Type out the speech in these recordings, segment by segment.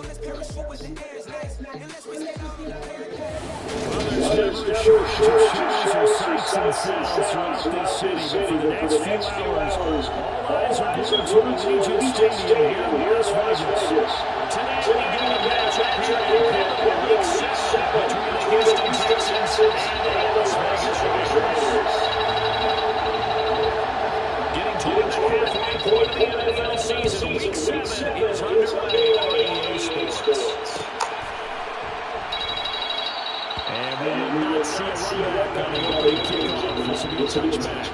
Well, there's never a shortage of shows or sights and sounds throughout this city, but for the next few hours, all eyes are glued to Allegiant Stadium here in Las Vegas. Tonight we get a matchup here in Week 6 between the Houston Texans and the Las Vegas Raiders. Getting toward the halfway point of the NFL season, Week 7 is underway on EA Sports. And we will not see a run back on the opening kickoff. This will be a touchback.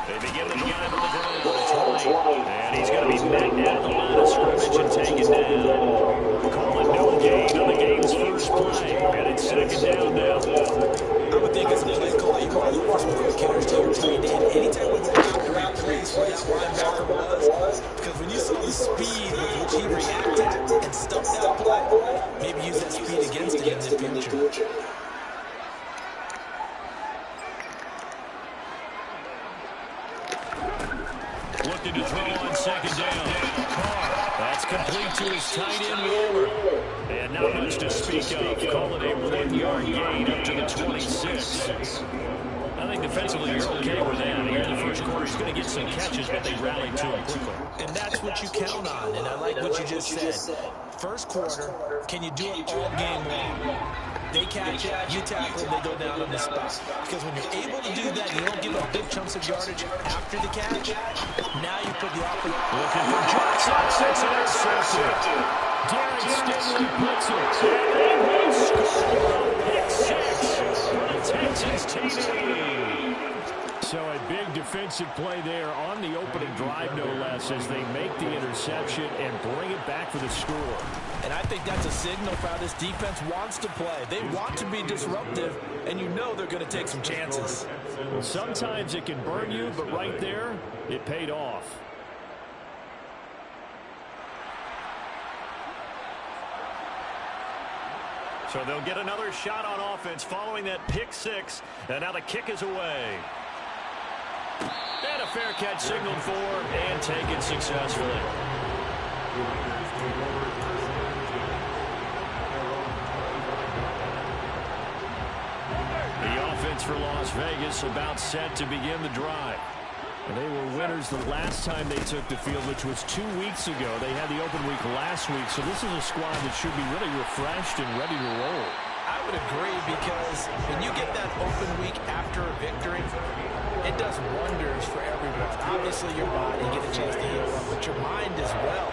They begin the drive on the ground. And he's going to be back down at the line of scrimmage and taken down. Calling no gain on the game's first play. And it's second down now. I would think as a play caller, you probably look for some quick hitters to your tight end. Anytime we go out around the race where that linebacker was, because when you saw the speed with which he reacted and stuffed that play, maybe use that speed against him in the future. Looking to throw on second down. That's complete to his tight end, Waller. And not much to speak of. Call it a 1-yard gain up to the 26. I think defensively you're okay with that. Here in the first quarter, he's going to get some catches, but they rallied to him quickly. And that's what you count on, and I like what you just said. First quarter, can you do it all game long? They catch it, you tackle them, they go down on the spot. Because when you're able to do that, you don't give up big chunks of yardage after the catch. Now you put the offense. Looking for Johnson. It's intercepted. Derek Stingley puts it. And they will score. Pick 6 for the Texans TD. So a big defensive play there on the opening drive, no less, as they make the interception and bring it back for the score. And I think that's a signal for how this defense wants to play. They want to be disruptive, and you know they're going to take some chances. Well, sometimes it can burn you, but right there, it paid off. So they'll get another shot on offense following that pick 6, and now the kick is away. And a fair catch signaled for and taken successfully. The offense for Las Vegas about set to begin the drive. And they were winners the last time they took the field, which was 2 weeks ago. They had the open week last week, so this is a squad that should be really refreshed and ready to roll. I would agree, because when you get that open week after a victory, it does wonders for everyone. Obviously, your body, you get a chance to heal up, but your mind as well.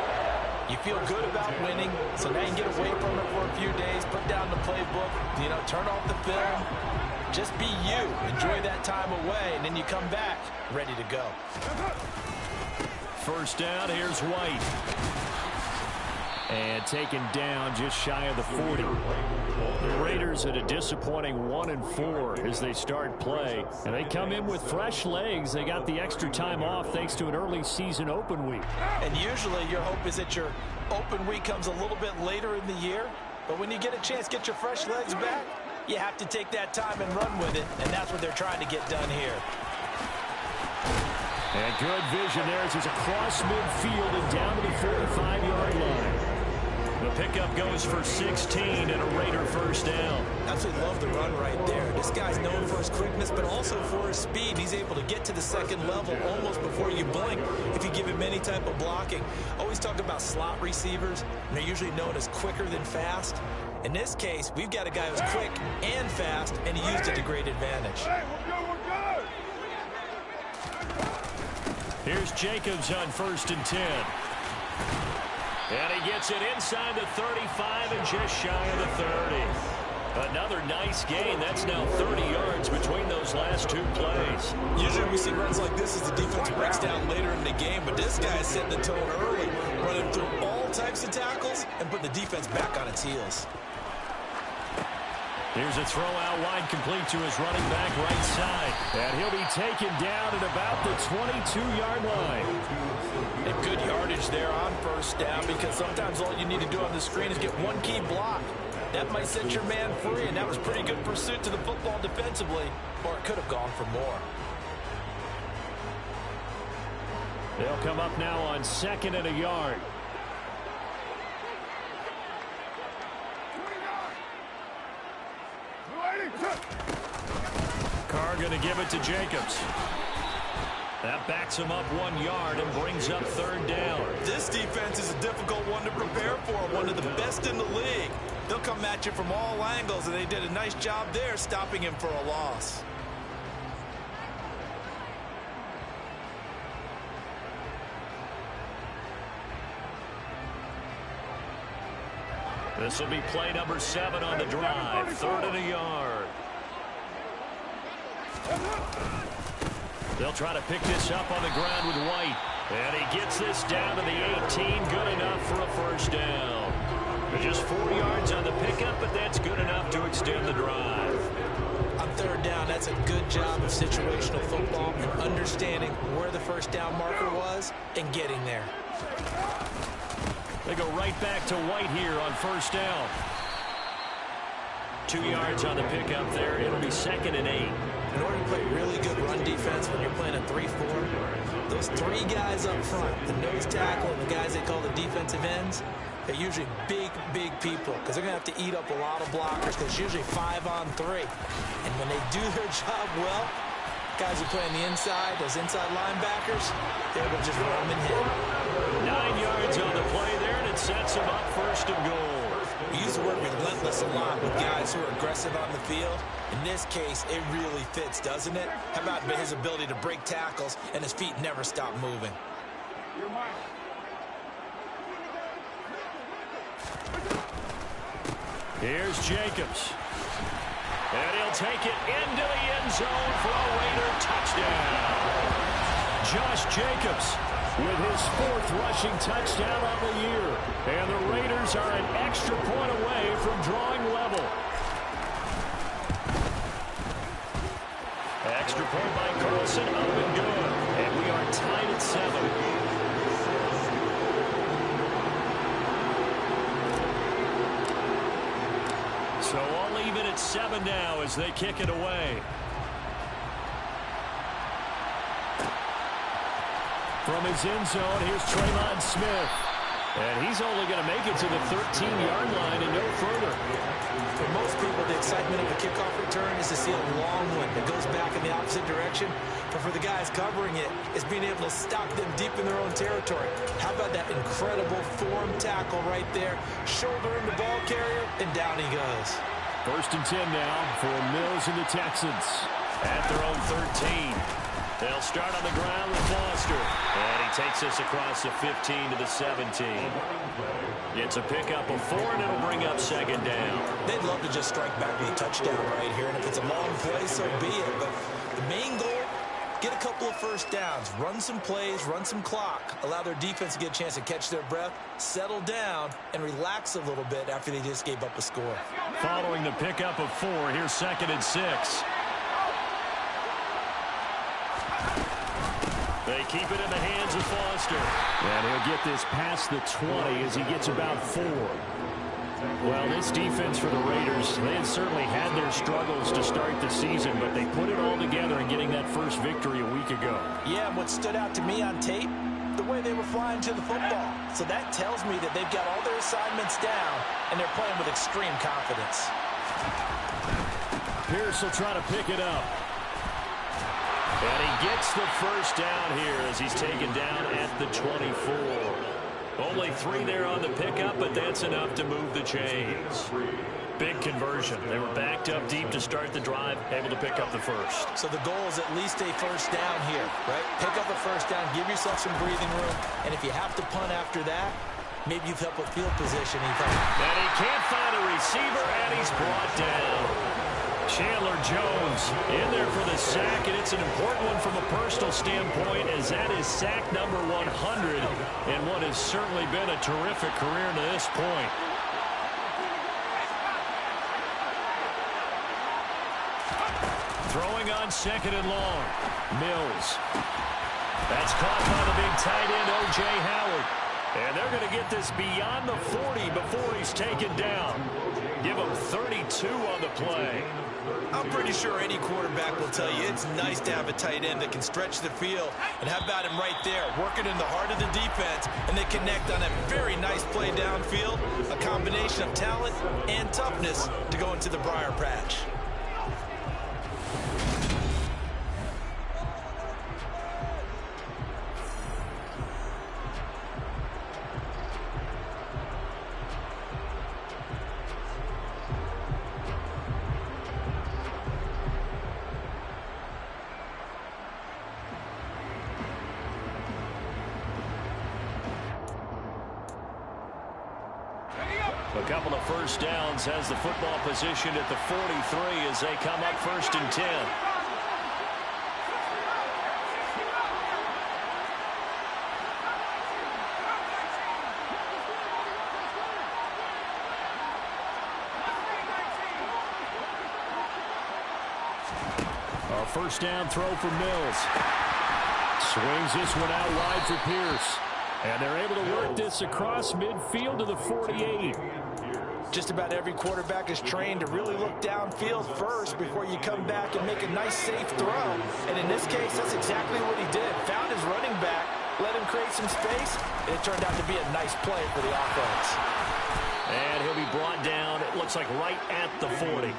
You feel good about winning, so now you can get away from it for a few days, put down the playbook, turn off the film. Just be you. Enjoy that time away, and then you come back ready to go. First down, here's White. And taken down just shy of the 40. The Raiders at a disappointing 1-4 as they start play. And they come in with fresh legs. They got the extra time off thanks to an early season open week. And usually your hope is that your open week comes a little bit later in the year. But when you get a chance to get your fresh legs back, you have to take that time and run with it. And that's what they're trying to get done here. And good vision there as he's across midfield and down to the 45-yard line. The pickup goes for 16 and a Raider first down. Absolutely love the run right there. This guy's known for his quickness, but also for his speed. He's able to get to the second level almost before you blink if you give him any type of blocking. Always talk about slot receivers, and they're usually known as quicker than fast. In this case, we've got a guy who's quick and fast, and he used it to great advantage. Here's Jacobs on 1st and 10. And he gets it inside the 35 and just shy of the 30. Another nice gain. That's now 30 yards between those first 2 plays. Usually we see runs like this as the defense breaks down later in the game, but this guy is setting the tone early, running through all types of tackles and putting the defense back on its heels. Here's a throw out wide, complete to his running back right side. And he'll be taken down at about the 22-yard line. And good yardage there on first down, because sometimes all you need to do on the screen is get one key block. That might set your man free, and that was pretty good pursuit to the football defensively, or it could have gone for more. They'll come up now on 2nd and a yard. Carr going to give it to Jacobs. That backs him up 1 yard and brings up 3rd down. This defense is a difficult one to prepare for, one of the best in the league. They'll come at you from all angles, and they did a nice job there stopping him for a loss. This will be play number 7 on the drive. 3rd and a yard. They'll try to pick this up on the ground with White. And he gets this down to the 18. Good enough for a first down. Just 4 yards on the pickup, but that's good enough to extend the drive. On 3rd down, that's a good job of situational football and understanding where the first down marker was and getting there. They go right back to White here on first down. 2 yards on the pickup there. It'll be 2nd and 8. In order to play really good run defense when you're playing a 3-4, those 3 guys up front, the nose tackle and the guys they call the defensive ends, they're usually big, big people, because they're going to have to eat up a lot of blockers, because it's usually 5 on 3. And when they do their job well, guys who play on the inside, those inside linebackers, they're able to just run and hit. 9 yards on the play there, and it sets them up 1st and goal. We use the word relentless a lot with guys who are aggressive on the field. In this case, it really fits, doesn't it? How about his ability to break tackles and his feet never stop moving? Here's Jacobs. And he'll take it into the end zone for a Raider touchdown. Josh Jacobs with his 4th rushing touchdown on the year. And the Raiders are an extra point away from drawing level. Extra point by Carlson, up and good. And we are tied at 7. So all even at 7 now as they kick it away. From his end zone, here's Traylon Smith. And he's only going to make it to the 13-yard line and no further. For most people, the excitement of a kickoff return is to see a long one that goes back in the opposite direction. But for the guys covering it, it's being able to stop them deep in their own territory. How about that incredible form tackle right there? Shouldering the ball carrier, and down he goes. 1st and 10 now for Mills and the Texans at their own 13. They'll start on the ground with Foster. And he takes us across the 15 to the 17. It's a pickup of 4, and it'll bring up 2nd down. They'd love to just strike back with a touchdown right here. And if it's a long play, so be it. But the main goal, get a couple of first downs, run some plays, run some clock, allow their defense to get a chance to catch their breath, settle down, and relax a little bit after they just gave up a score. Following the pickup of 4, here's 2nd and 6. They keep it in the hands of Foster. And he'll get this past the 20 as he gets about 4. Well, this defense for the Raiders, they had certainly had their struggles to start the season, but they put it all together in getting that first victory a week ago. Yeah, and what stood out to me on tape, the way they were flying to the football. So that tells me that they've got all their assignments down, and they're playing with extreme confidence. Pierce will try to pick it up. And he gets the first down here as he's taken down at the 24. Only 3 there on the pickup, but that's enough to move the chains. Big conversion. They were backed up deep to start the drive, able to pick up the first. So the goal is at least a first down here, right? Pick up a first down, give yourself some breathing room, and if you have to punt after that, maybe you've helped with field position. And he can't find a receiver, and he's brought down. Chandler Jones in there for the the sack, and it's an important one from a personal standpoint, as that is sack number 100 in what has certainly been a terrific career to this point. Throwing on second and long. Mills. That's caught by the big tight end, O.J. Howard. And they're going to get this beyond the 40 before he's taken down. Give him 32 on the play. I'm pretty sure any quarterback will tell you it's nice to have a tight end that can stretch the field. And how about him right there, working in the heart of the defense, and they connect on a very nice play downfield. A combination of talent and toughness to go into the briar patch. A couple of first downs has the football positioned at the 43 as they come up 1st and 10. A first down throw for Mills. Swings this one out wide for Pierce. And they're able to work this across midfield to the 48. Just about every quarterback is trained to really look downfield first before you come back and make a nice, safe throw. And in this case, that's exactly what he did. Found his running back, let him create some space, and it turned out to be a nice play for the offense. And he'll be brought down, it looks like right at the 40.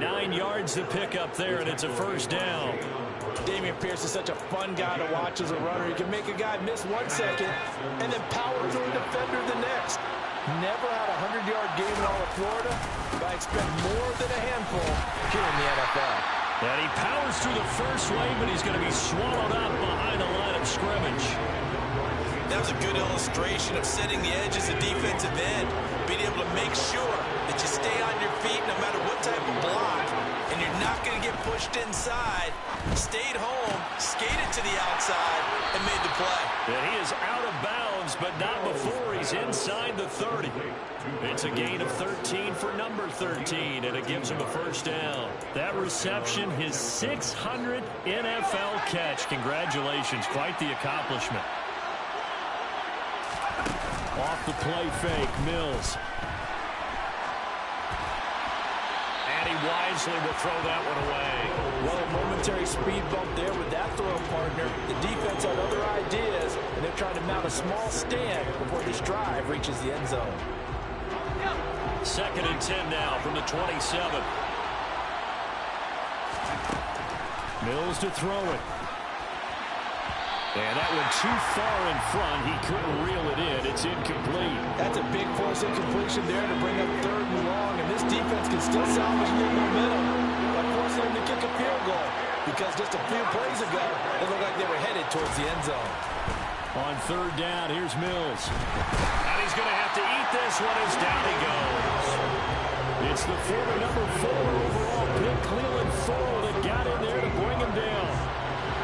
9 yards to pick up there, and it's a first down. Dameon Pierce is such a fun guy to watch as a runner. He can make a guy miss 1 second and then power through a defender the next. Never had a 100-yard game in all of Florida, but I expect more than a handful here in the NFL. And he powers through the first wave, but he's going to be swallowed up behind the line of scrimmage. That was a good illustration of setting the edge as a defensive end, being able to make sure that you stay on your feet no matter what type of block, and you're not going to get pushed inside. Stayed home, skated to the outside, and made the play. And he is out of bounds, but not before he's inside the 30. It's a gain of 13 for number 13, and it gives him a first down. That reception, his 600th NFL catch. Congratulations, quite the accomplishment. Off the play fake, Mills. And he wisely will throw that one away. Well, a momentary speed bump there with that throw partner. The defense had other ideas, and they're trying to mount a small stand before this drive reaches the end zone. 2nd and 10 now from the 27. Mills to throw it. And that went too far in front. He couldn't reel it in. It's incomplete. That's a big force incompletion there to bring up 3rd and long. And this defense can still salvage their momentum by forcing them to kick a field goal. Because just a few plays ago, it looked like they were headed towards the end zone. On 3rd down, here's Mills. And he's going to have to eat this one as down he goes. It's the former number 4 overall pick, Cleveland Thorne, that got in there to bring him down.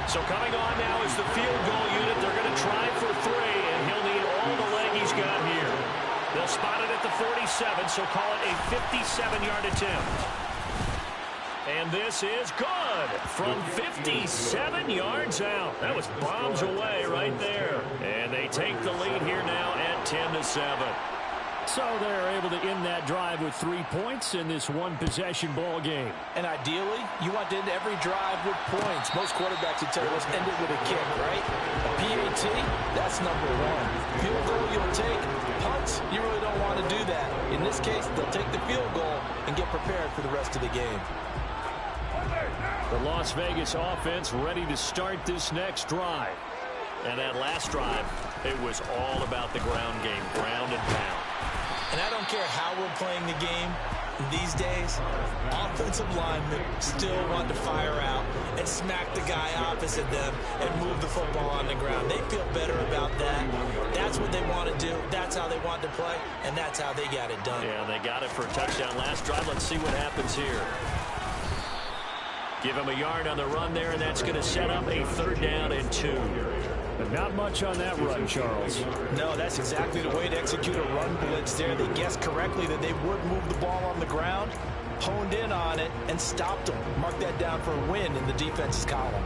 So coming on now is the field goal unit. They're going to try for 3, and he'll need all the leg he's got here. They'll spot it at the 47, so call it a 57-yard attempt. And this is good from 57 yards out. That was bombs away right there. And they take the lead here now at 10-7. So they're able to end that drive with 3 points in this one-possession ball game. And ideally, you want to end every drive with points. Most quarterbacks would tell you, let's end it with a kick, right? A PAT, that's number 1. Field goal you'll take. Punts, you really don't want to do that. In this case, they'll take the field goal and get prepared for the rest of the game. The Las Vegas offense ready to start this next drive. And that last drive, it was all about the ground game, ground and pound. And I don't care how we're playing the game these days, offensive linemen still want to fire out and smack the guy opposite them and move the football on the ground. They feel better about that. That's what they want to do. That's how they want to play, and that's how they got it done. Yeah, they got it for a touchdown last drive. Let's see what happens here. Give him a yard on the run there, and that's going to set up a 3rd down and 2. But not much on that run, Charles. No, that's exactly the way to execute a run blitz there. They guessed correctly that they would move the ball on the ground, honed in on it, and stopped them. Mark that down for a win in the defense's column.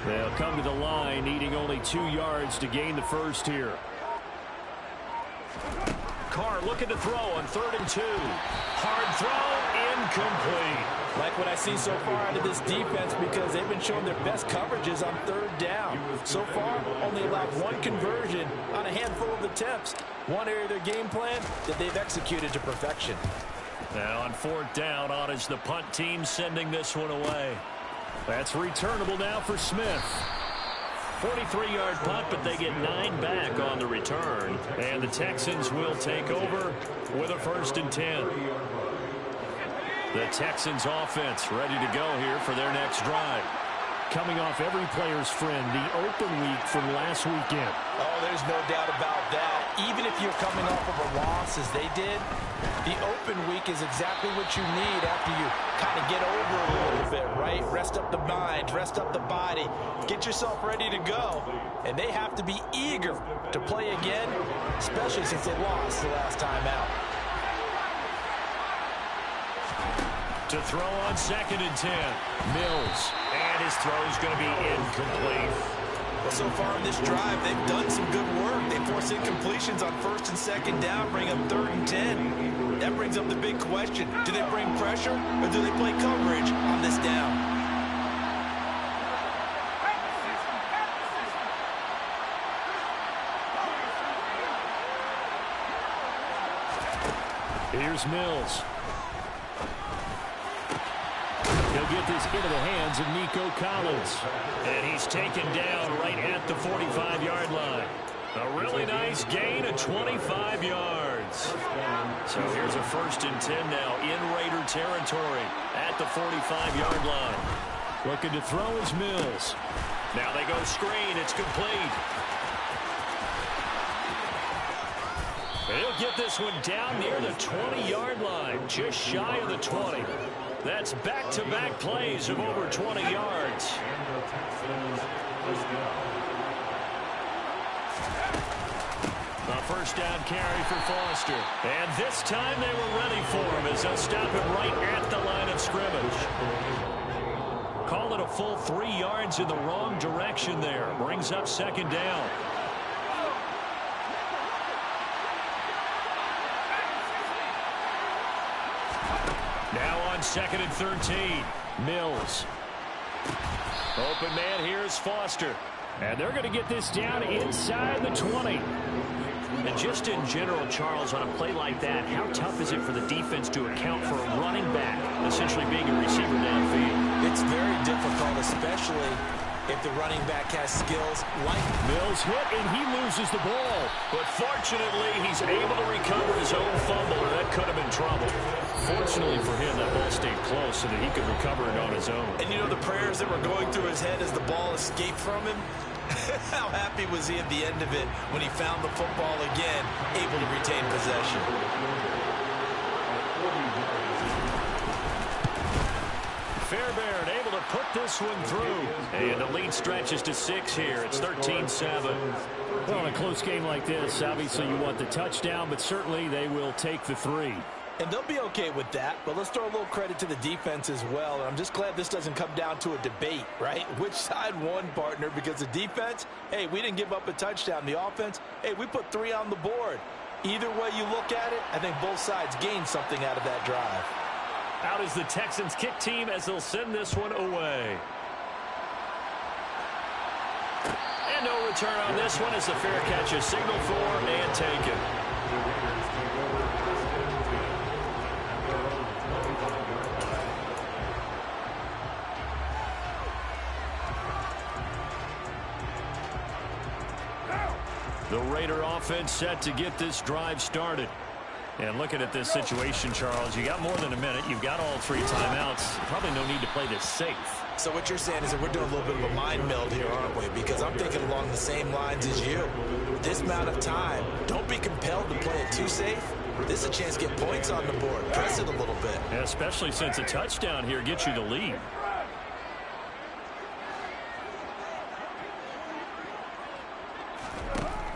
They'll come to the line, needing only 2 yards to gain the first here. Carr looking to throw on 3rd and 2. Hard throw, incomplete. Like what I see so far out of this defense, because they've been showing their best coverages on 3rd down. So far, only allowed 1 conversion on a handful of attempts. One area of their game plan that they've executed to perfection. Now on 4th down, on is the punt team sending this one away. That's returnable now for Smith. 43-yard punt, but they get 9 back on the return. And the Texans will take over with a 1st and 10. The Texans offense ready to go here for their next drive. Coming off every player's friend, the open week from last weekend. Oh, there's no doubt about that. Even if you're coming off of a loss as they did, the open week is exactly what you need after you kind of get over a little bit, right? Rest up the mind, rest up the body, get yourself ready to go. And they have to be eager to play again, especially since they lost the last time out. To throw on 2nd and 10. Mills. And his throw is going to be incomplete. Well, so far in this drive, they've done some good work. They force incompletions on 1st and 2nd down, bring up 3rd and 10. That brings up the big question. Do they bring pressure or do they play coverage on this down? Here's Mills. He'll get this into the hands of Nico Collins. And he's taken down right at the 45-yard line. A really nice gain of 25 yards. So here's a 1st and 10 now in Raider territory at the 45-yard line. Looking to throw is Mills. Now they go screen. It's complete. He'll get this one down near the 20-yard line, just shy of the 20. That's back-to-back plays of over 20 yards. A 1st down carry for Foster. And this time they were ready for him as they'll stop him right at the line of scrimmage. Call it a full 3 yards in the wrong direction there. Brings up 2nd down. Now on 2nd and 13. Mills. Open man here is Foster. And they're going to get this down inside the 20. And just in general, Charles, on a play like that, how tough is it for the defense to account for a running back essentially being a receiver downfield? It's very difficult, especially if the running back has skills like Mills hit, and he loses the ball. But fortunately, he's able to recover his own fumble, or that could have been trouble. Fortunately for him, that ball stayed close so that he could recover it on his own. And you know the prayers that were going through his head as the ball escaped from him? How happy was he at the end of it when he found the football again, able to retain possession? Fairbairn able to put this one through. And the lead stretches to 6 here. It's 13-7. Well, in a close game like this, obviously you want the touchdown, but certainly they will take the 3. And they'll be okay with that, but let's throw a little credit to the defense as well. And I'm just glad this doesn't come down to a debate, right? Which side won, partner? Because the defense, hey, we didn't give up a touchdown. The offense, hey, we put 3 on the board. Either way you look at it, I think both sides gained something out of that drive. Out is the Texans kick team as they'll send this one away. And no return on this one as the fair catch is signaled for and taken. The Raider offense set to get this drive started. And looking at this situation, Charles, you got more than a minute. You've got all 3 timeouts. Probably no need to play this safe. So what you're saying is that we're doing a little bit of a mind meld here, aren't we? Because I'm thinking along the same lines as you. This amount of time, don't be compelled to play it too safe. This is a chance to get points on the board. Press it a little bit. Yeah, especially since a touchdown here gets you the lead.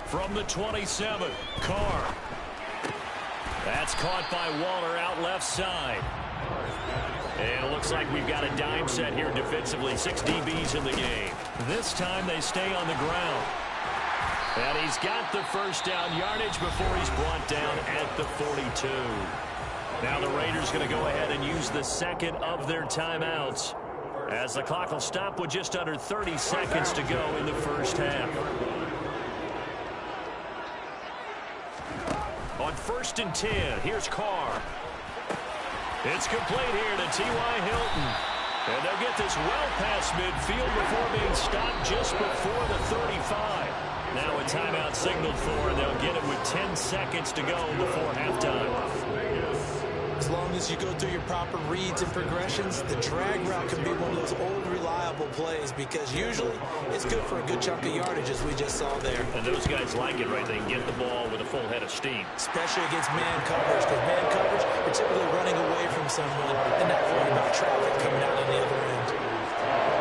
From the 27, Carr. That's caught by Waller out left side. And it looks like we've got a dime set here defensively. 6 DBs in the game. This time they stay on the ground. And he's got the first down yardage before he's brought down at the 42. Now the Raiders going to go ahead and use the second of their timeouts, as the clock will stop with just under 30 seconds to go in the first half. On 1st and 10, here's Carr. It's complete here to T.Y. Hilton. And they'll get this well past midfield before being stopped just before the 35. Now a timeout signaled for, and they'll get it with 10 seconds to go before halftime. As long as you go through your proper reads and progressions, the drag route can be one of those old reliable plays, because usually it's good for a good chunk of yardage, as we just saw there. And those guys like it, right? They can get the ball with a full head of steam. Especially against man coverage, because man coverage, you're typically running away from someone and not worrying about traffic coming out on the other end.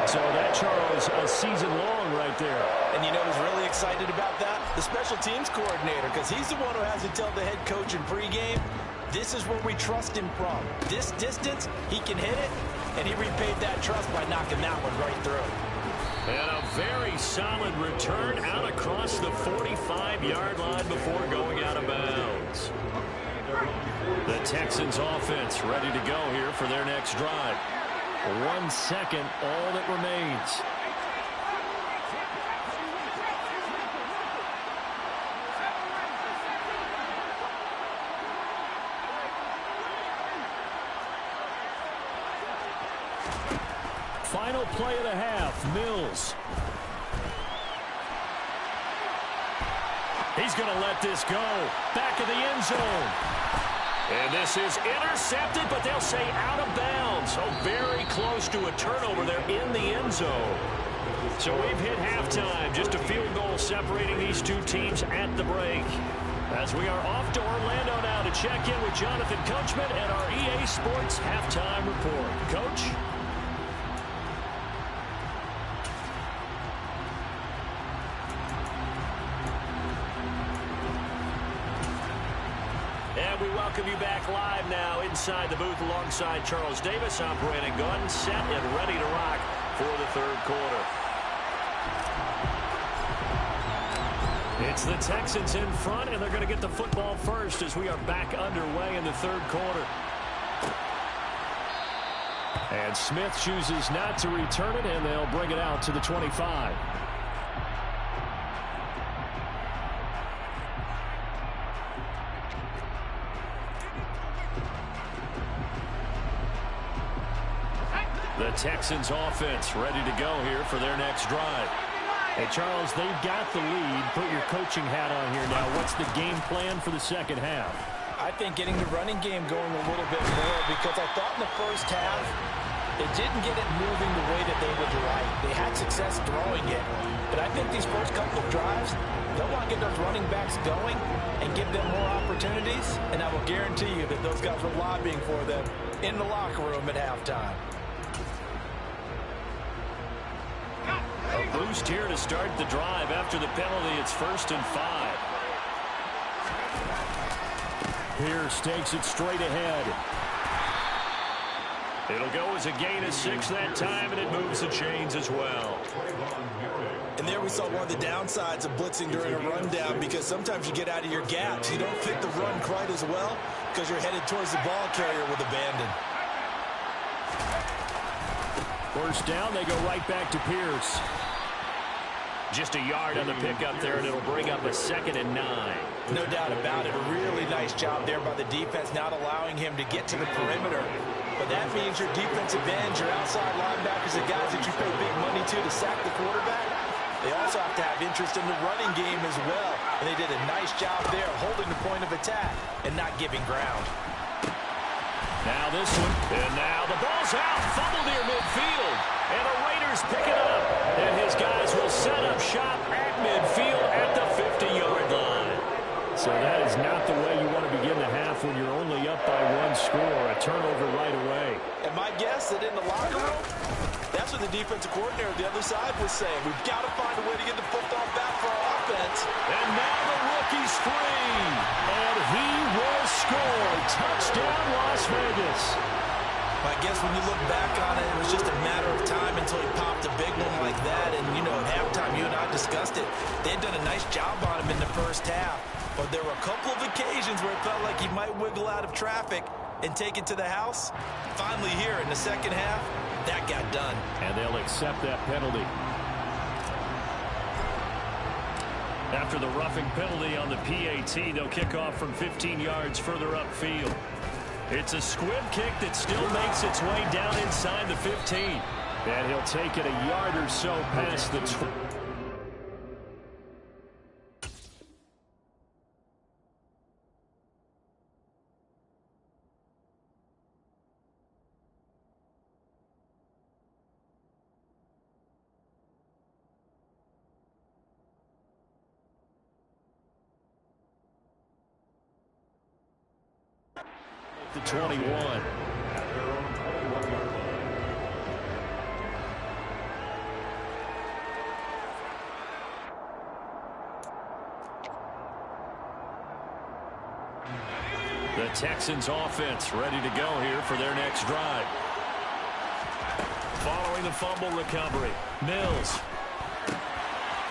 So that, Charles, a season long right there. And you know who's really excited about that? The special teams coordinator, because he's the one who has to tell the head coach in pregame, this is where we trust him from. This distance, he can hit it, and he repaid that trust by knocking that one right through. And a very solid return out across the 45-yard line before going out of bounds. The Texans offense ready to go here for their next drive. 1 second, all that remains. Final play of the half, Mills. He's going to let this go. Back of the end zone. And this is intercepted, but they'll say out of bounds. So very close to a turnover there in the end zone. So we've hit halftime. Just a field goal separating these two teams at the break. As we are off to Orlando now to check in with Jonathan Coachman and our EA Sports halftime report. Coach? And we welcome you back live now inside the booth alongside Charles Davis. I'm Brandon Gunn, set and ready to rock for the third quarter. It's the Texans in front, and they're going to get the football first as we are back underway in the third quarter. And Smith chooses not to return it, and they'll bring it out to the 25. The Texans offense ready to go here for their next drive. Hey, Charles, they've got the lead. Put your coaching hat on here now. What's the game plan for the second half? I think getting the running game going a little bit more, because I thought in the first half it didn't get it moving the way that they would like. They had success throwing it. But I think these first couple of drives, they'll want to get those running backs going and give them more opportunities. And I will guarantee you that those guys were lobbying for them in the locker room at halftime. A boost here to start the drive. After the penalty, it's 1st and 5. Pierce takes it straight ahead. It'll go as a gain of 6 that time, and it moves the chains as well. And there we saw one of the downsides of blitzing during a rundown, because sometimes you get out of your gaps. You don't fit the run quite as well because you're headed towards the ball carrier with abandon. First down, they go right back to Pierce. Just a yard on the pickup there, and it'll bring up a 2nd and 9. No doubt about it. A really nice job there by the defense, not allowing him to get to the perimeter. But that means your defensive ends, your outside linebackers, the guys that you pay big money to sack the quarterback, They also have to have interest in the running game as well. And they did a nice job there holding the point of attack and not giving ground. Now this one, and now the ball's out, fumbled near midfield, and the Raiders pick it up, and his guys will set up shop at midfield at the 50-yard line. So that is not the way you want to begin the half when you're only up by one score, a turnover right away. And my guess that in the locker room, that's what the defensive coordinator on the other side was saying. We've got to find a way to get the football back for our offense. And now the rookie's free, and he will score. Touchdown, Las Vegas. I guess when you look back on it, it was just a matter of time until he popped a big one like that. And, you know, at halftime, you and I discussed it. They had done a nice job on him in the first half. But there were a couple of occasions where it felt like he might wiggle out of traffic and take it to the house. Finally here in the second half, that got done. And they'll accept that penalty. After the roughing penalty on the PAT, they'll kick off from 15 yards further upfield. It's a squib kick that still makes its way down inside the 15. And he'll take it a yard or so past the 20. The 21. The Texans offense ready to go here for their next drive. Following the fumble recovery, Mills.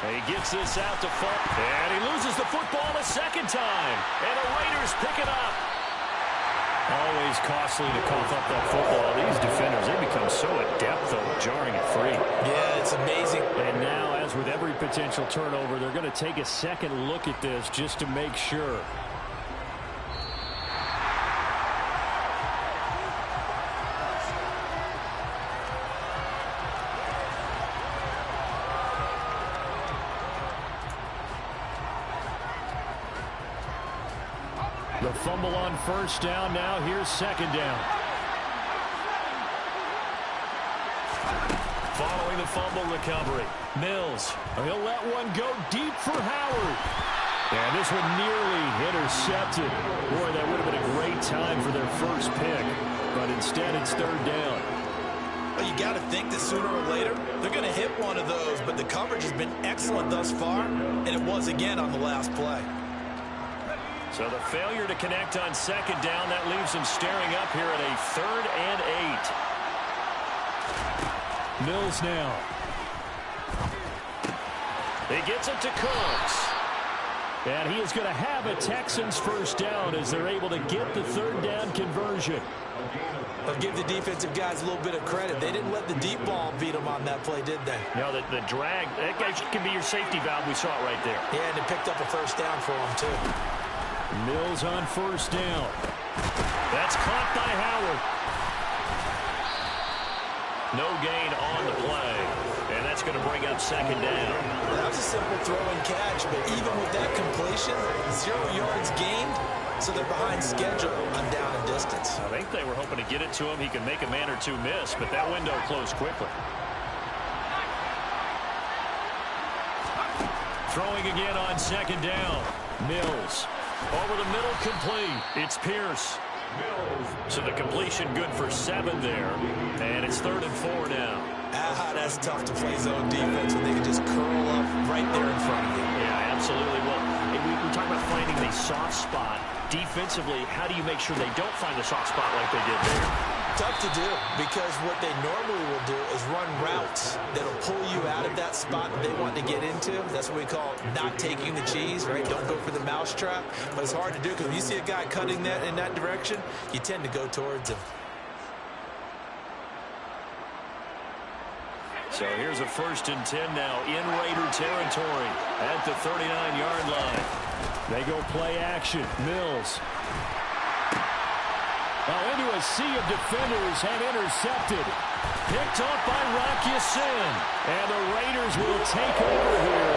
He gets this out to Falk, and he loses the football a second time. And the Raiders pick it up. Always costly to cough up that football. These defenders, they become so adept, though, jarring it free. Yeah, it's amazing. And now, as with every potential turnover, they're going to take a second look at this just to make sure. The fumble on first down. Now here's second down. Following the fumble recovery, Mills. He'll let one go deep for Howard. And this one nearly intercepted. Boy, that would have been a great time for their first pick. But instead, it's third down. Well, you got to think that sooner or later, they're going to hit one of those. But the coverage has been excellent thus far. And it was again on the last play. So the failure to connect on second down, that leaves them staring up here at a 3rd and 8. Mills now. He gets it to Cooks. And he is going to have a Texans first down as they're able to get the third down conversion. I'll give the defensive guys a little bit of credit. They didn't let the deep ball beat them on that play, did they? No, the drag, that guy can be your safety valve. We saw it right there. Yeah, and they picked up a first down for them, too. Mills on first down. That's caught by Howard. No gain on the play. And that's going to bring up second down. That was a simple throw and catch, but even with that completion, 0 yards gained, so they're behind schedule on down and distance. I think they were hoping to get it to him. He could make a man or two miss, but that window closed quickly. Throwing again on second down. Mills. Over the middle, complete. It's Pierce. So the completion good for 7 there. And it's 3rd and 4 now. That's tough to play zone defense when they can just curl up right there in front of you. Yeah, absolutely. Well, we talk about finding the soft spot. Defensively, how do you make sure they don't find the soft spot like they did there? Tough to do, because what they normally will do is run routes that'll pull you out of that spot that they want to get into. That's what we call not taking the cheese, right? Don't go for the mousetrap. But it's hard to do, because when you see a guy cutting that in that direction, you tend to go towards him. So here's a 1st and 10 now in Raider territory at the 39-yard line. They go play action. Mills. Now into a sea of defenders and intercepted. picked off by Rocky Sin. And the Raiders will take over here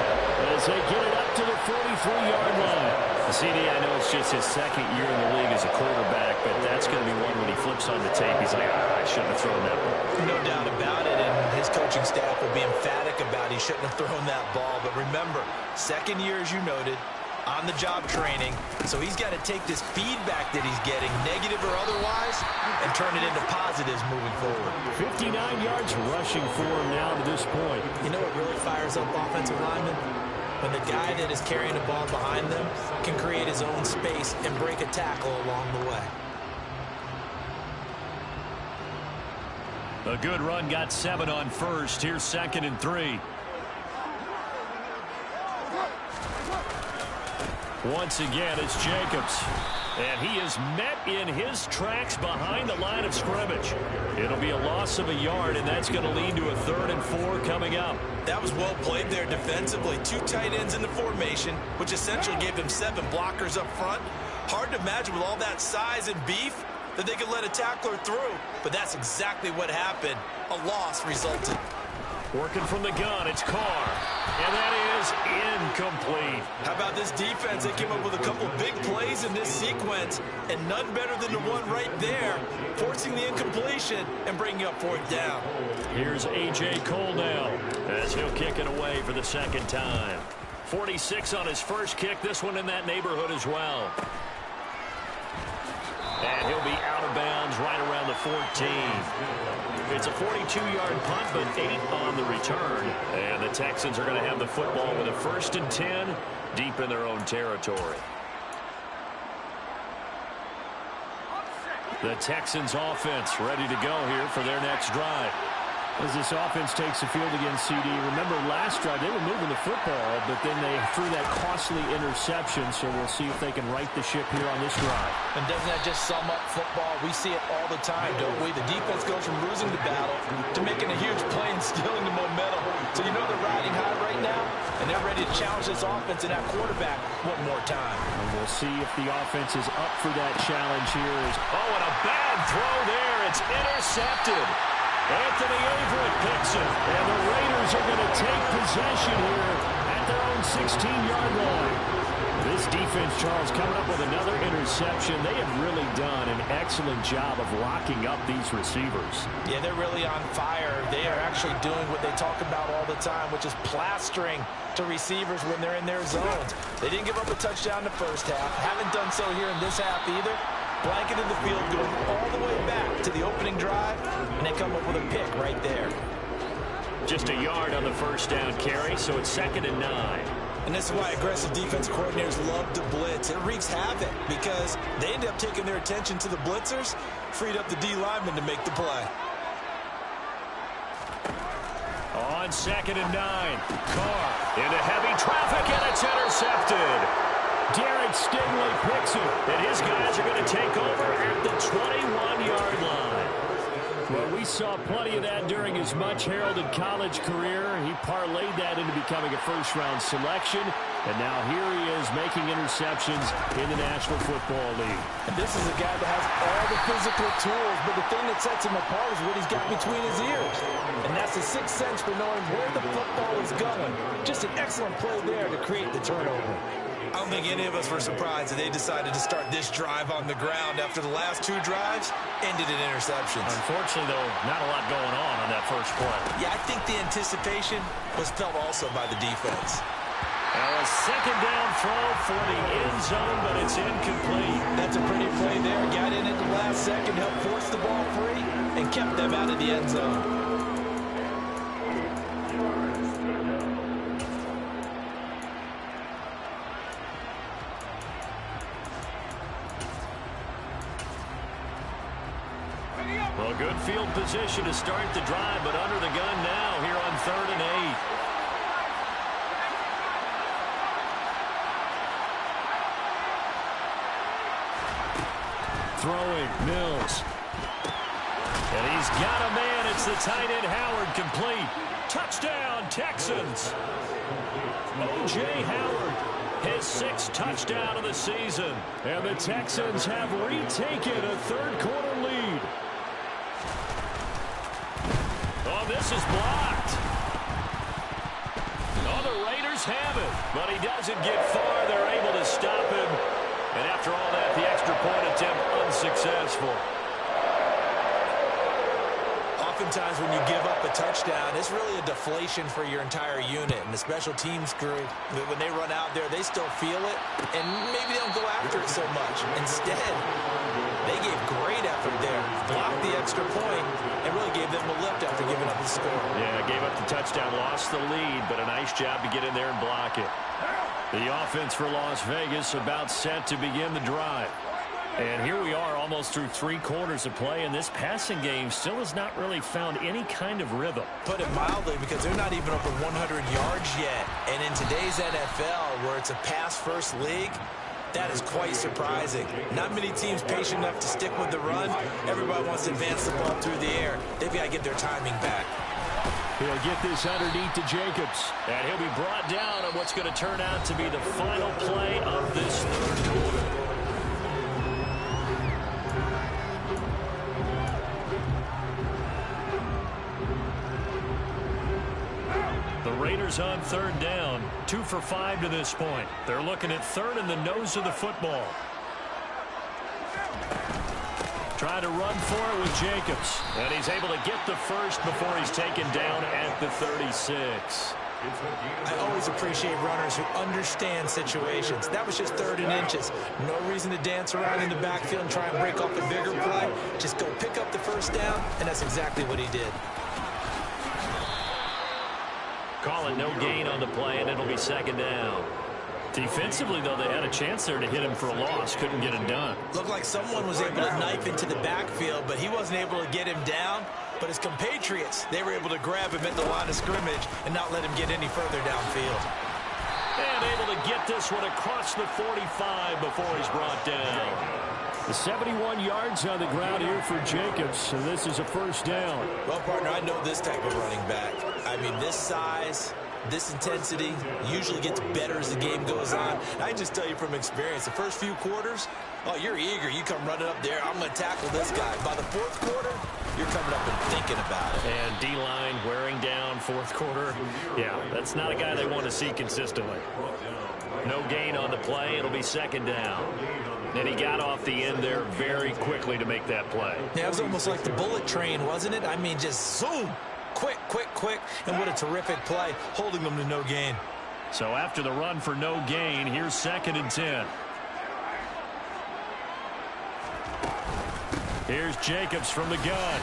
as they get it up to the 43-yard line. CD, I know it's just his second year in the league as a quarterback, but that's going to be one when he flips on the tape. He's like, I shouldn't have thrown that ball. No doubt about it, and his coaching staff will be emphatic about he shouldn't have thrown that ball. But remember, second year, as you noted, on-the-job training, so he's got to take this feedback that he's getting, negative or otherwise, and turn it into positives moving forward. 59 yards rushing for him now to this point. You know what really fires up offensive linemen? When the guy that is carrying the ball behind them can create his own space and break a tackle along the way. A good run got 7 on first. Here's 2nd and 3. Once again, it's Jacobs. And he is met in his tracks behind the line of scrimmage. It'll be a loss of a yard, and that's going to lead to a 3rd and 4 coming up. That was well played there defensively. 2 tight ends in the formation, which essentially gave them 7 blockers up front. Hard to imagine with all that size and beef that they could let a tackler through. But that's exactly what happened. A loss resulted. Working from the gun, it's Carr. And that is incomplete. How about this defense? They came up with a couple big plays in this sequence, and none better than the one right there, forcing the incompletion and bringing up 4th down. Here's A.J. Cole now as he'll kick it away for the 2nd time. 46 on his first kick, this one in that neighborhood as well. And he'll be out of bounds right around the 14. It's a 42-yard punt, but 8 on the return. And the Texans are going to have the football with a 1st and 10 deep in their own territory. The Texans offense ready to go here for their next drive. As this offense takes the field against CD, remember last drive they were moving the football, but then they threw that costly interception, so we'll see if they can right the ship here on this drive. And doesn't that just sum up football? We see it all the time, don't we? The defense goes from losing the battle to making a huge play and stealing the momentum. So you know they're riding high right now, and they're ready to challenge this offense and that quarterback one more time. And we'll see if the offense is up for that challenge here. Oh, and a bad throw there. It's intercepted. Anthony Averett picks it, and the Raiders are going to take possession here at their own 16-yard line. This defense, Charles, coming up with another interception. They have really done an excellent job of locking up these receivers. Yeah, they're really on fire. They are actually doing what they talk about all the time, which is plastering to receivers when they're in their zones. They didn't give up a touchdown in the first half. Haven't done so here in this half either. Blanketed the field, going all the way back to the opening drive, and they come up with a pick right there. Just a yard on the first down carry, so it's 2nd and 9. And this is why aggressive defense coordinators love to blitz. It wreaks havoc because they end up taking their attention to the blitzers, freed up the D lineman to make the play. On 2nd and 9, Carr into heavy traffic, and it's intercepted. Derek Stingley picks it, and his guys are going to take over at the 21-yard line. Well, we saw plenty of that during his much-heralded college career. He parlayed that into becoming a first-round selection, and now here he is making interceptions in the National Football League. And this is a guy that has all the physical tools, but the thing that sets him apart is what he's got between his ears. And that's the sixth sense for knowing where the football is going. Just an excellent play there to create the turnover. I don't think any of us were surprised that they decided to start this drive on the ground after the last 2 drives ended in interceptions. Unfortunately, though, not a lot going on that first play. Yeah, I think the anticipation was felt also by the defense. A 2nd down throw for the end zone, but it's incomplete. That's a pretty play there. Got in at the last second, helped force the ball free, and kept them out of the end zone. Well, good field position to start the drive, but under the gun now here on 3rd and 8. Throwing, Mills. And he's got a man. It's the tight end, Howard, complete. Touchdown, Texans. O.J. Howard, his 6th touchdown of the season. And the Texans have retaken a 3rd-quarter lead. pass is blocked. Oh, the Raiders have it, but he doesn't get far. They're able to stop him. And after all that, the extra point attempt unsuccessful. Oftentimes when you give up a touchdown, it's really a deflation for your entire unit. And the special teams crew, when they run out there, they still feel it. And maybe they don't go after it so much. Instead, they gave great effort there. Blocked the extra point and really gave them a lift after giving up the score. Yeah, gave up the touchdown, lost the lead, but a nice job to get in there and block it. The offense for Las Vegas about set to begin the drive. And here we are almost through 3 quarters of play, and this passing game still has not really found any kind of rhythm. Put it mildly, because they're not even over 100 yards yet. And in today's NFL, where it's a pass-first league, that is quite surprising. Not many teams patient enough to stick with the run. Everybody wants to advance the ball through the air. They've got to get their timing back. He'll get this underneath to Jacobs. And he'll be brought down on what's going to turn out to be the final play of this third quarter. The Raiders on third down. 2 for 5 to this point. They're looking at third in the nose of the football. Trying to run for it with Jacobs. And he's able to get the first before he's taken down at the 36. I always appreciate runners who understand situations. That was just 3rd and inches. No reason to dance around in the backfield and try and break off a bigger play. Just go pick up the first down, and that's exactly what he did. Call it no gain on the play, and it'll be 2nd down. Defensively, though, they had a chance there to hit him for a loss. Couldn't get it done. Looked like someone was able to knife into the backfield, but he wasn't able to get him down. But his compatriots, they were able to grab him at the line of scrimmage and not let him get any further downfield. And able to get this one across the 45 before he's brought down. The 71 yards on the ground here for Jacobs, so this is a 1st down. Well, partner, I know this type of running back. I mean, this size, this intensity usually gets better as the game goes on. I can just tell you from experience, the first few quarters, oh, you're eager. You come running up there, I'm going to tackle this guy. By the 4th quarter, you're coming up and thinking about it. And D-line wearing down 4th quarter. Yeah, that's not a guy they want to see consistently. No gain on the play. It'll be 2nd down. And he got off the end there very quickly to make that play. Yeah, it was almost like the bullet train, wasn't it? I mean, just zoom. Quick, quick, quick. And what a terrific play, holding them to no gain. So after the run for no gain, here's 2nd and 10. Here's Jacobs from the gun.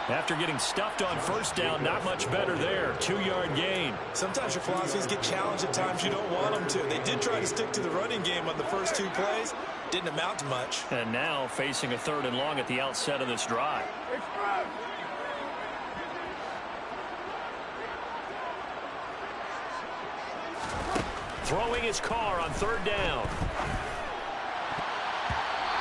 After getting stuffed on 1st down, not much better there. 2-yard gain. Sometimes your philosophies get challenged at times you don't want them to. They did try to stick to the running game on the first 2 plays. Didn't amount to much. And now facing a 3rd and long at the outset of this drive. Throwing his car on 3rd down.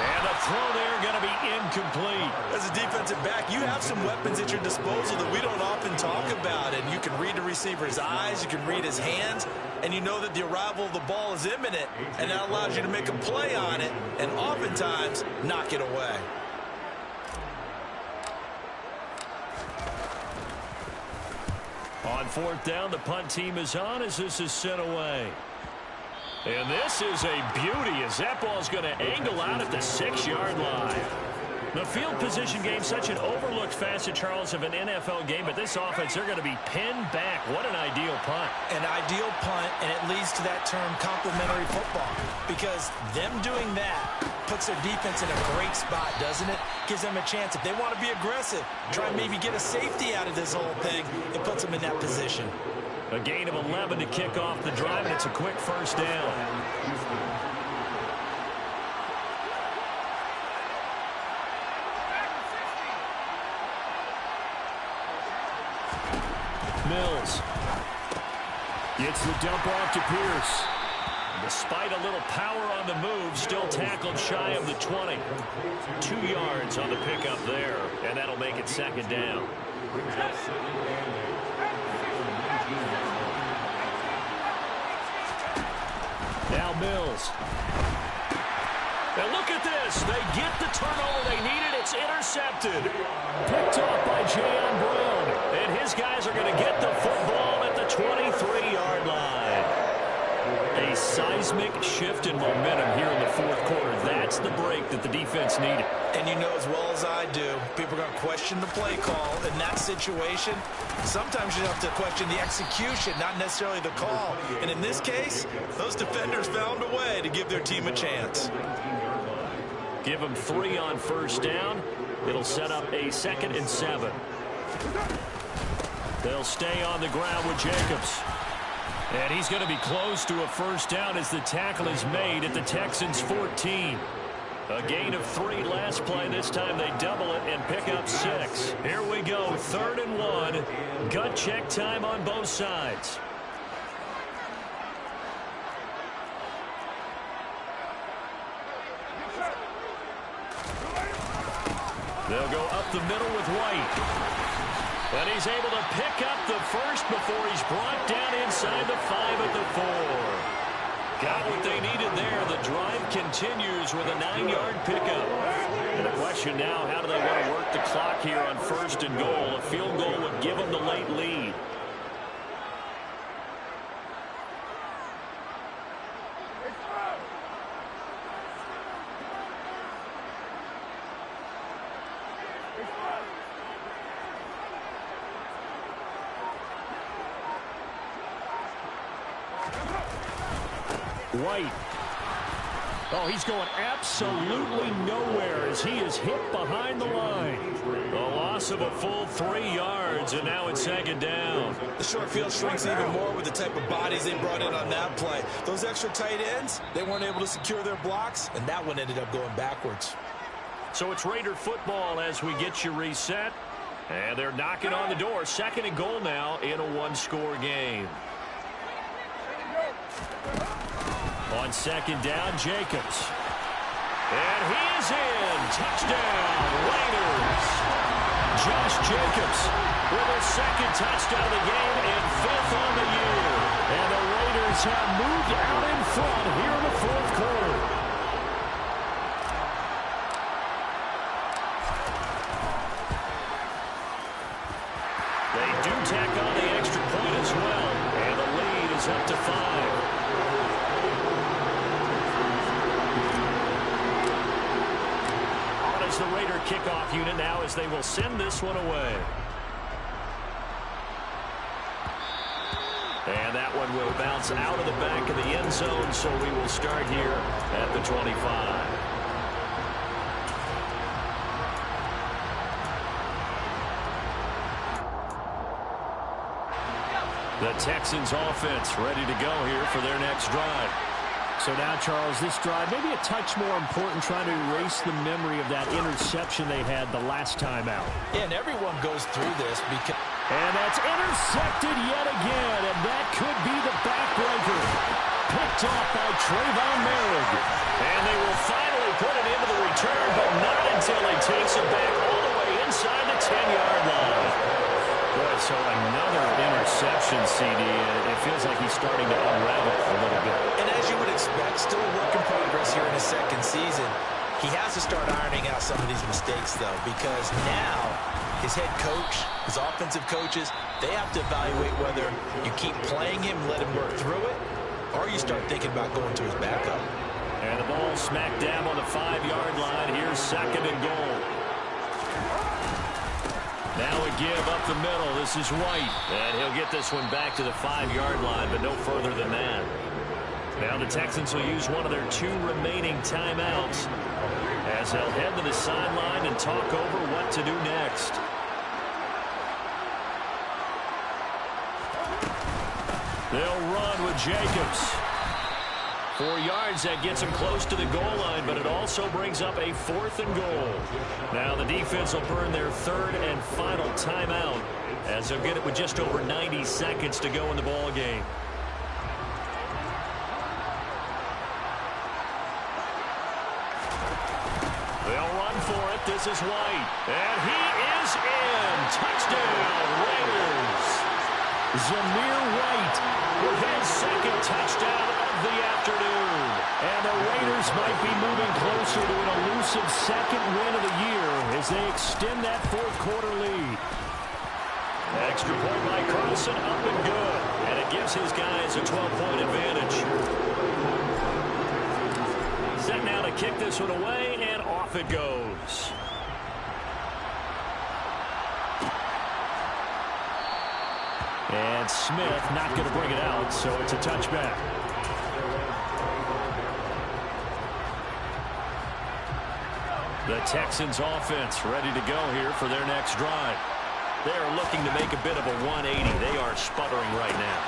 And the throw there going to be incomplete. As a defensive back, you have some weapons at your disposal that we don't often talk about. And you can read the receiver's eyes, you can read his hands, and you know that the arrival of the ball is imminent. And that allows you to make a play on it and oftentimes knock it away. On 4th down, the punt team is on as this is sent away. And this is a beauty as that ball's going to angle out at the 6-yard line. The field position game, such an overlooked facet, Charles, of an NFL game, but this offense, they're going to be pinned back. What an ideal punt. An ideal punt, and it leads to that term complementary football, because them doing that puts their defense in a great spot, doesn't it? Gives them a chance. If they want to be aggressive, try and maybe get a safety out of this whole thing, it puts them in that position. A gain of 11 to kick off the drive, and it's a quick 1st down. Mills gets the dump off to Pierce. Despite a little power on the move, still tackled shy of the 20. 2 yards on the pickup there, and that'll make it 2nd down. Now Mills. And look at this. They get the turnover they needed. It's intercepted. Picked off by Jayon Brown. And his guys are going to get the football at the 23-yard line. A seismic shift in momentum here in the fourth quarter. That's the break that the defense needed. And you know as well as I do, people are going to question the play call in that situation. Sometimes you have to question the execution, not necessarily the call. And in this case, those defenders found a way to give their team a chance. Give them 3 on first down. It'll set up a 2nd and 7. They'll stay on the ground with Jacobs. And he's going to be close to a first down as the tackle is made at the Texans' 14. A gain of 3 last play. This time they double it and pick up 6. Here we go, 3rd and 1. Gut check time on both sides. They'll go up the middle with White. And he's able to pick up the first before he's brought down inside the 5 at the 4. Got what they needed there. The drive continues with a 9-yard pickup. And the question now, how do they want to work the clock here on 1st and goal? A field goal would give them the late lead. White. Oh, he's going absolutely nowhere as he is hit behind the line. A loss of a full 3 yards, and now it's 2nd down. The short field shrinks even more with the type of bodies they brought in on that play. Those extra tight ends, they weren't able to secure their blocks, and that one ended up going backwards. So it's Raider football as we get you reset. And they're knocking on the door. 2nd and goal now in a 1-score game. On 2nd down, Jacobs. And he is in. Touchdown, Raiders. Josh Jacobs with a 2nd touchdown of the game and 5th on the year. And the Raiders have moved out in front here in the 4th quarter. They do tack on the extra point as well. And the lead is up to 5. The Raider kickoff unit now as they will send this one away. And that one will bounce out of the back of the end zone, so we will start here at the 25. The Texans offense ready to go here for their next drive. So now, Charles, this drive maybe a touch more important, trying to erase the memory of that interception they had the last time out. Yeah, and everyone goes through this because... And that's intercepted yet again, and that could be the backbreaker. Picked off by Trayvon Merrick. And they will finally put it into the return, but not until he takes it back all the way inside the 10-yard line. Boy, so another interception, CD, and it feels like he's starting to unravel a little bit. And as you would expect, still a work in progress here in his 2nd season. He has to start ironing out some of these mistakes, though, because now his head coach, his offensive coaches, they have to evaluate whether you keep playing him, let him work through it, or you start thinking about going to his backup. And the ball smack dab on the 5-yard line. Here's 2nd and goal. Now a give up the middle. This is White. And he'll get this one back to the 5-yard line, but no further than that. Now the Texans will use one of their 2 remaining timeouts as they'll head to the sideline and talk over what to do next. They'll run with Jacobs. 4 yards, that gets him close to the goal line, but it also brings up a 4th and goal. Now the defense will burn their 3rd and final timeout as they'll get it with just over 90 seconds to go in the ball game. They'll run for it. This is White. And he is in. Touchdown, Raiders. Zamir White with his 2nd touchdown of the afternoon. And the Raiders might be moving closer to an elusive second win of the year as they extend that fourth quarter lead. Extra point by Carlson, up and good. And it gives his guys a 12-point advantage. Set now to kick this one away, and off it goes. And Smith not going to bring it out, so it's a touchback. The Texans offense ready to go here for their next drive. They are looking to make a bit of a 180. They are sputtering right now.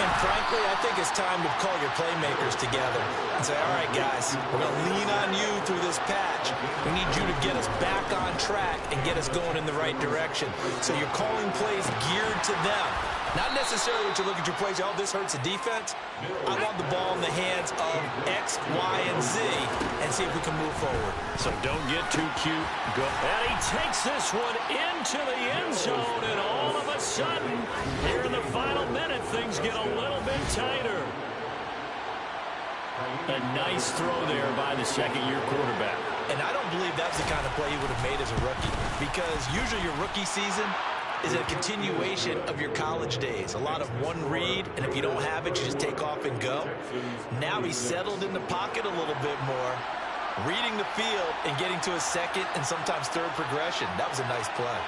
And frankly, I think it's time to call your playmakers together and say, all right, guys, we're going to lean on you through this patch. We need you to get us back on track and get us going in the right direction. So you're calling plays geared to them. Not necessarily that you look at your plays, oh, this hurts the defense. I want the ball in the hands of X, Y, and Z and see if we can move forward. So don't get too cute. Go. And he takes this one into the end zone, and all of a sudden, here in the final minute, things get a little bit tighter. A nice throw there by the second-year quarterback. And I don't believe that's the kind of play he would have made as a rookie, because usually your rookie season is a continuation of your college days. A lot of one read, and if you don't have it, you just take off and go. Now he's settled in the pocket a little bit more, reading the field and getting to a second and sometimes third progression. That was a nice play.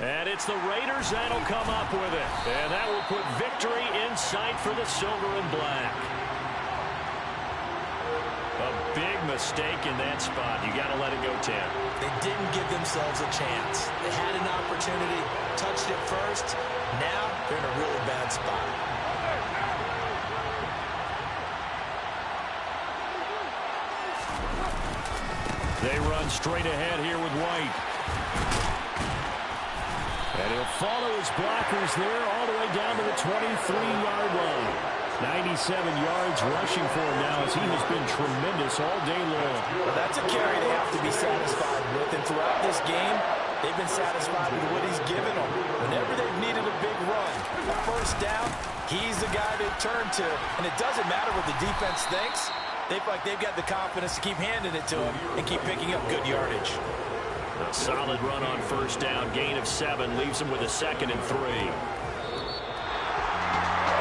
And it's the Raiders that'll come up with it. And that will put victory in sight for the silver and black. A big mistake in that spot. You got to let it go 10. They didn't give themselves a chance. They had an opportunity, touched it first. Now they're in a really bad spot. They run straight ahead here with White. And he'll follow his blockers there all the way down to the 23-yard line. 97 yards rushing for him now as he has been tremendous all day long. Well, that's a carry they have to be satisfied with. And throughout this game, they've been satisfied with what he's given them. Whenever they've needed a big run, a first down, he's the guy they turn to. And it doesn't matter what the defense thinks. They feel like they've got the confidence to keep handing it to him and keep picking up good yardage. A solid run on first down. Gain of 7 leaves him with a 2nd and 3.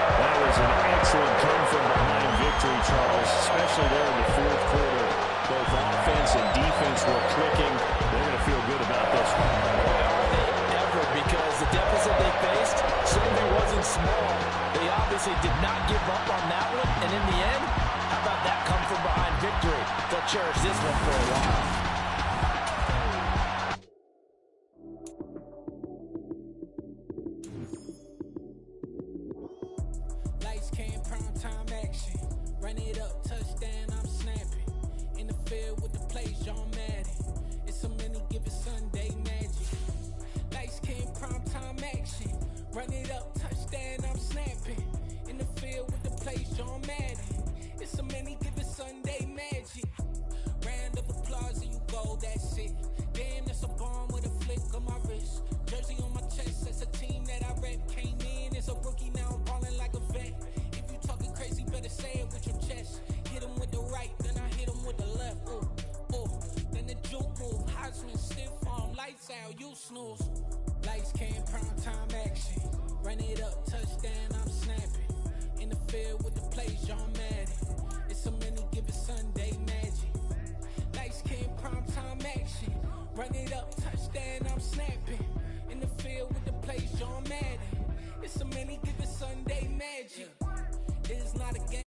That was an excellent come-from-behind victory, Charles, especially there in the fourth quarter. Both offense and defense were clicking. They're going to feel good about this one. Are they ever? Because the deficit they faced certainly wasn't small. They obviously did not give up on that one. And in the end, how about that come-from-behind victory? They'll cherish this one for a while. Lights came, prime time action. Run it up, touchdown, I'm snapping. In the field with the play, John Madden. It's a many given Sunday magic. Lights came, prime time action. Run it up, touchdown, I'm snapping. In the field with the play, John Madden. It's a many given Sunday magic. It is not a game.